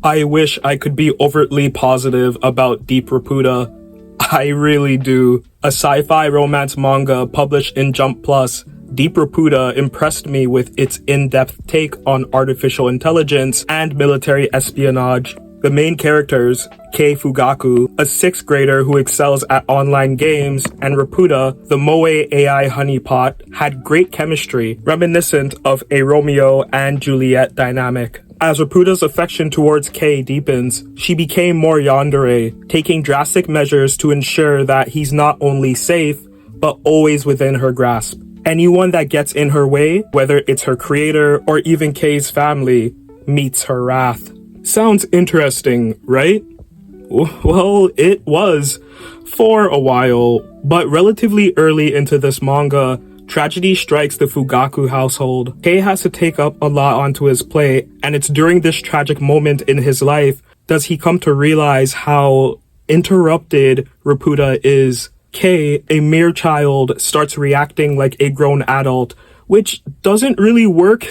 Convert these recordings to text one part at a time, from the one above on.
I wish I could be overtly positive about Deep Raputa. I really do. A sci-fi romance manga published in Jump Plus, Deep Raputa impressed me with its in-depth take on artificial intelligence and military espionage. The main characters, Kei Fugaku, a 6th grader who excels at online games, and Raputa, the Moe AI honeypot, had great chemistry, reminiscent of a Romeo and Juliet dynamic. As Raputa's affection towards Kei deepens, she became more yandere, taking drastic measures to ensure that he's not only safe, but always within her grasp. Anyone that gets in her way, whether it's her creator or even Kei's family, meets her wrath. Sounds interesting, right? Well, it was for a while, but relatively early into this manga, tragedy strikes the Fugaku household. Kei has to take up a lot onto his plate, and it's during this tragic moment in his life does he come to realize how interrupted Raputa is. Kei, a mere child, starts reacting like a grown adult, which doesn't really work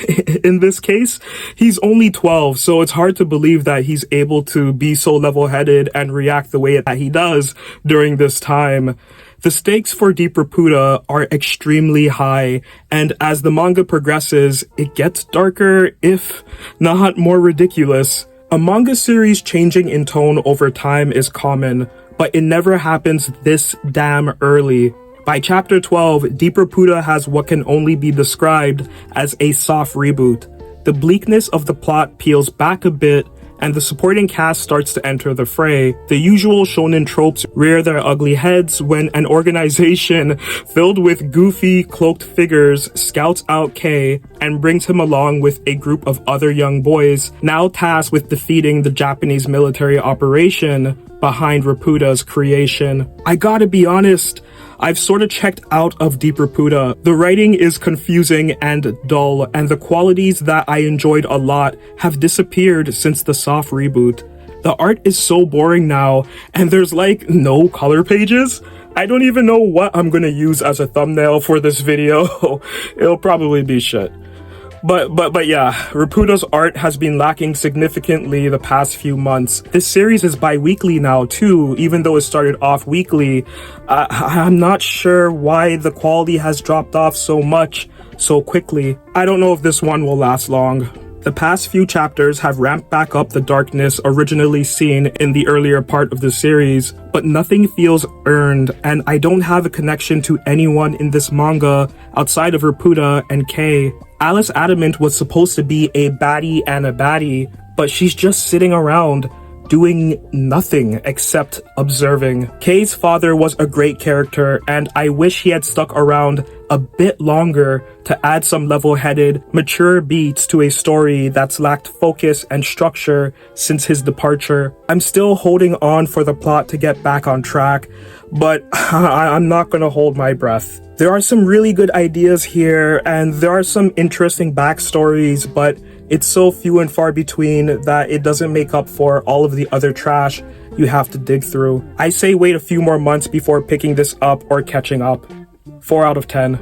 in this case. He's only 12, so it's hard to believe that he's able to be so level-headed and react the way that he does during this time. The stakes for Deep Raputa are extremely high, and as the manga progresses, it gets darker, if not more ridiculous. A manga series changing in tone over time is common, but it never happens this damn early. By chapter 12, Deep Raputa has what can only be described as a soft reboot. The bleakness of the plot peels back a bit, and the supporting cast starts to enter the fray. The usual shonen tropes rear their ugly heads when an organization filled with goofy, cloaked figures scouts out Kei and brings him along with a group of other young boys, now tasked with defeating the Japanese military operation behind Raputa's creation. I gotta be honest, I've sort of checked out of Deep Raputa. The writing is confusing and dull, and the qualities that I enjoyed a lot have disappeared since the soft reboot. The art is so boring now, and there's like no color pages. I don't even know what I'm gonna use as a thumbnail for this video. It'll probably be shit. But yeah, Raputa's art has been lacking significantly the past few months. This series is bi-weekly now too, even though it started off weekly. I'm not sure why the quality has dropped off so much so quickly. I don't know if this one will last long. The past few chapters have ramped back up the darkness originally seen in the earlier part of the series, but nothing feels earned, and I don't have a connection to anyone in this manga outside of Raputa and Kei. Alice Adamant was supposed to be a baddie and a baddie, but she's just sitting around doing nothing except observing. Kei's father was a great character, and I wish he had stuck around a bit longer to add some level-headed, mature beats to a story that's lacked focus and structure since his departure. I'm still holding on for the plot to get back on track, but I'm not gonna hold my breath. There are some really good ideas here, and there are some interesting backstories, but it's so few and far between that it doesn't make up for all of the other trash you have to dig through. I say wait a few more months before picking this up or catching up. 4 out of 10.